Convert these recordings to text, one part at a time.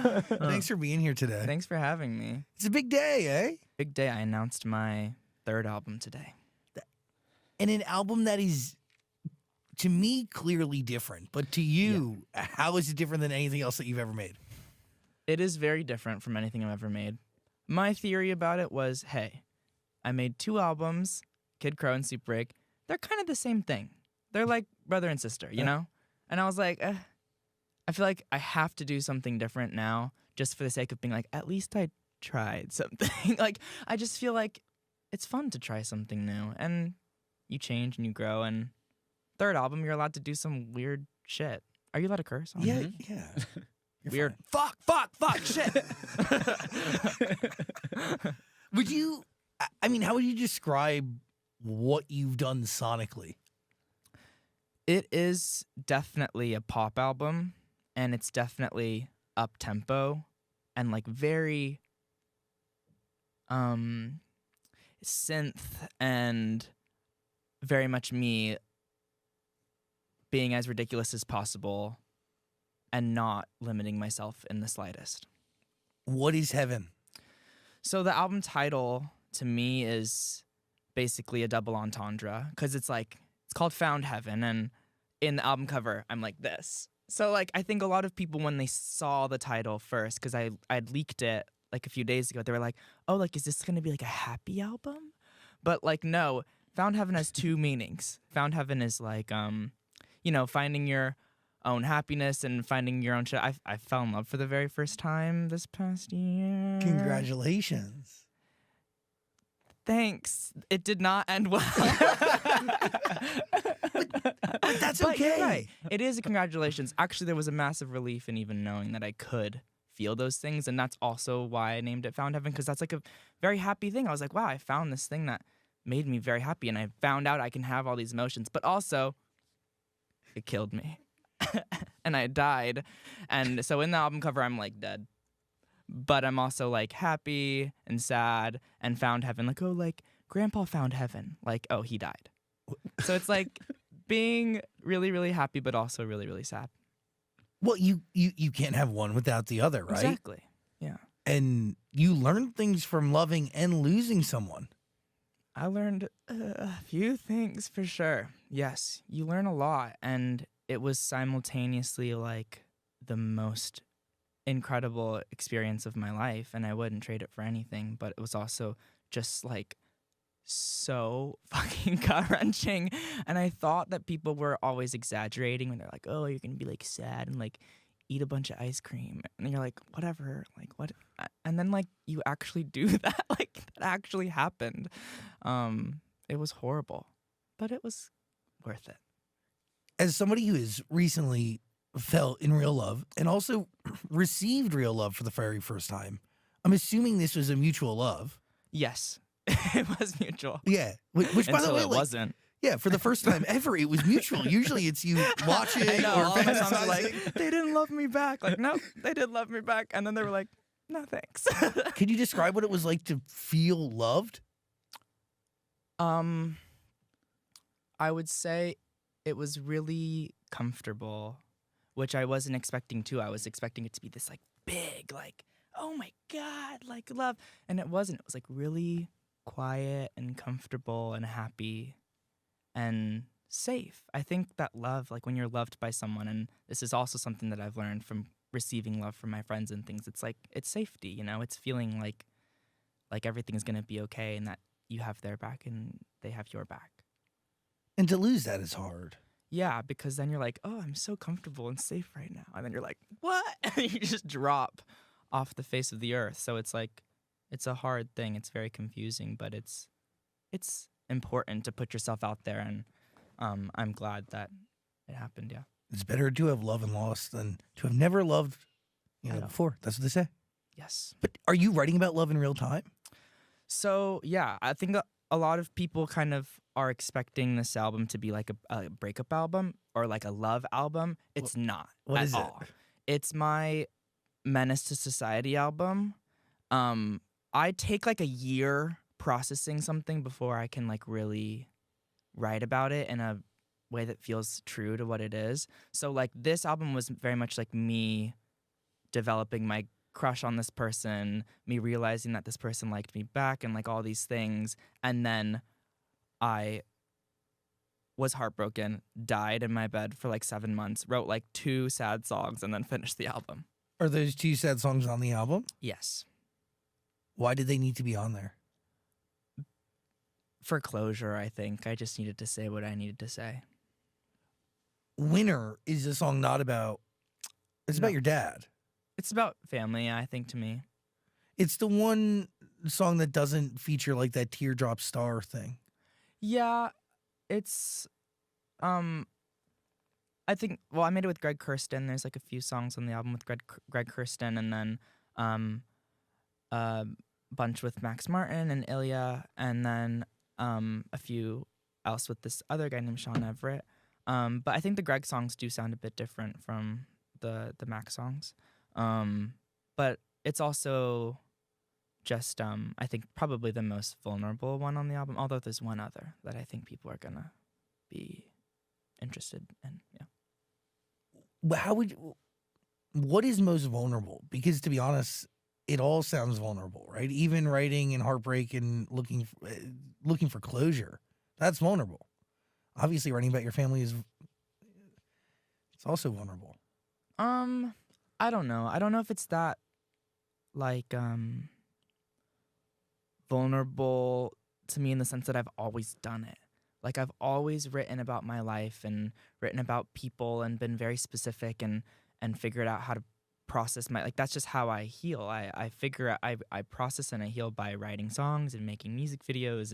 Thanks for being here today. Thanks for having me. It's a big day, eh? Big day. I announced my third album today. And an album that is, to me, clearly different. But to you, how is it different than anything else that you've ever made? It is very different from anything I've ever made. My theory about it was, hey, I made 2 albums, Kid Crow and Soup Break. They're kind of the same thing. They're like brother and sister, you know? And I was like, I feel like I have to do something different now just for the sake of being like, at least I tried something. Like, I just feel like it's fun to try something new. And you change and you grow. And third album, you're allowed to do some weird shit. Are you allowed to curse? Yeah. You're weird. Fuck, shit. Would you, I mean, how would you describe what you've done sonically? It is definitely a pop album, and it's definitely up-tempo and like very synth and very much me being as ridiculous as possible and not limiting myself in the slightest. What is heaven? So the album title to me is basically a double entendre because it's called Found Heaven, and in the album cover I'm like this. So like I think a lot of people when they saw the title first, because I'd leaked it like a few days ago, they were like, oh, like is this gonna be like a happy album? But like no, Found Heaven has 2 meanings. Found Heaven is like finding your own happiness and finding your own shit. I fell in love for the very first time this past year. Congratulations. Thanks. It did not end well. But that's but okay. You're right. It is a congratulations. Actually, there was a massive relief in even knowing that I could feel those things. And that's also why I named it Found Heaven, because that's like a very happy thing. I was like, wow, I found this thing that made me very happy. And I found out I can have all these emotions. But also, it killed me. And I died. And so in the album cover, I'm like dead. But I'm also like happy and sad and found heaven. Like, oh, like grandpa found heaven. Like, oh, he died. So it's like being really, really happy, but also really, really sad. Well, you can't have one without the other, right? Exactly. Yeah. And you learn things from loving and losing someone. I learned a few things for sure. Yes, you learn a lot. And it was simultaneously like the most incredible experience of my life, and I wouldn't trade it for anything. But it was also just like so fucking gut-wrenching. And I thought that people were always exaggerating when they're like, oh, you're gonna be like sad and like eat a bunch of ice cream, and you're like, whatever, like what? And then like you actually do that. Like that actually happened. It was horrible, but it was worth it. As somebody who has recently fell in real love and also received real love for the very first time, I'm assuming this was a mutual love. Yes, it was mutual. Yeah, which by the way, it wasn't. Yeah, for the first time ever, it was mutual. Usually it's you watching or all my songs are fantasizing. like, they didn't love me back. Like, no, they did love me back. And then they were like, no, thanks. Could you describe what it was like to feel loved? I would say it was really comfortable, which I wasn't expecting to. I was expecting it to be this like big, like, oh my God, like love. And it wasn't. It was like really quiet and comfortable and happy and safe. I think that love, like when you're loved by someone, and this is also something that I've learned from receiving love from my friends and things, it's like, it's safety, you know? It's feeling like everything's gonna be okay and that you have their back and they have your back. And to lose that is hard. Yeah, because then you're like, oh, I'm so comfortable and safe right now. And then you're like, what? And you just drop off the face of the earth. So it's like, it's a hard thing. It's very confusing, but it's important to put yourself out there. And I'm glad that it happened, yeah. It's better to have loved and lost than to have never loved, before. That's what they say. Yes. But are you writing about love in real time? So, yeah, I think a lot of people kind of are expecting this album to be like a breakup album or like a love album. It's not at all. It's my Menace to Society album. I take like a year processing something before I can like really write about it in a way that feels true to what it is. So like this album was very much like me developing my crush on this person, me realizing that this person liked me back, and like all these things. And then I was heartbroken, died in my bed for like 7 months, wrote like 2 sad songs, and then finished the album. Are those 2 sad songs on the album? Yes. Why did they need to be on there? For closure, I think. I just needed to say what I needed to say. Winner is a song not about... It's about your dad. It's about family, I think, to me. It's the one song that doesn't feature like that teardrop star thing. Yeah, it's... I think, well, I made it with Greg Kurstin. There's like a few songs on the album with Greg Kurstin, and then a bunch with Max Martin and Ilya, and then a few else with this other guy named Sean Everett. But I think the Greg songs do sound a bit different from the Max songs. But it's also just, I think, probably the most vulnerable one on the album, although there's one other that I think people are going to be interested in, yeah. What is most vulnerable? Because to be honest, it all sounds vulnerable, right? Even writing and heartbreak and looking for closure, that's vulnerable. Obviously, writing about your family it's also vulnerable. I don't know. I don't know if it's that like vulnerable to me in the sense that I've always done it. Like I've always written about my life and written about people and been very specific and figured out how to process my, like that's just how I heal. I figure out, I process and I heal by writing songs and making music videos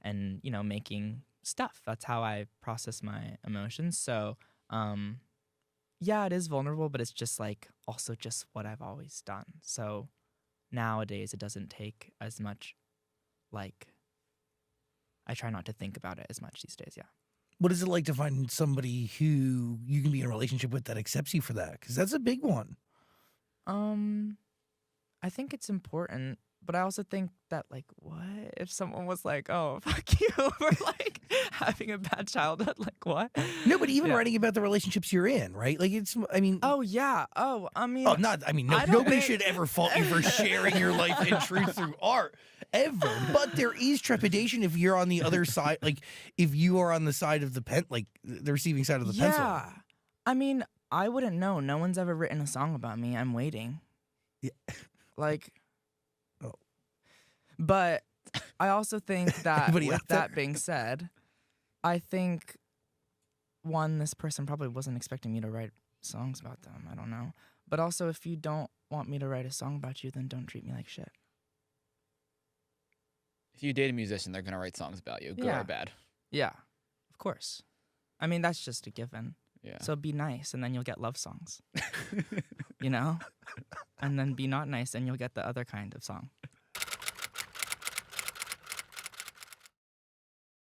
and you know, making stuff. That's how I process my emotions. So yeah, it is vulnerable, but it's just like also just what I've always done. So nowadays it doesn't take as much, like I try not to think about it as much these days, yeah. What is it like to find somebody who you can be in a relationship with that accepts you for that? Because that's a big one. I think it's important, but I also think that, like, what if someone was like, oh, fuck you for, like, having a bad childhood? Like, what? No, but even writing about the relationships you're in, right? Like, it's, I mean... Oh, yeah. Oh, I mean... Nobody should ever fault you for sharing your life and truth through art, ever. But there is trepidation if you're on the other side, like, if you are on the side of the the receiving side of the pencil. Yeah. I mean, I wouldn't know. No one's ever written a song about me. I'm waiting. Yeah. Like... Oh. But I also think that, with that being said, I think, one, this person probably wasn't expecting me to write songs about them. I don't know. But also, if you don't want me to write a song about you, then don't treat me like shit. If you date a musician, they're going to write songs about you, good or bad. Yeah, of course. I mean, that's just a given. Yeah. So be nice, and then you'll get love songs. You know? And then be not nice, and you'll get the other kind of song.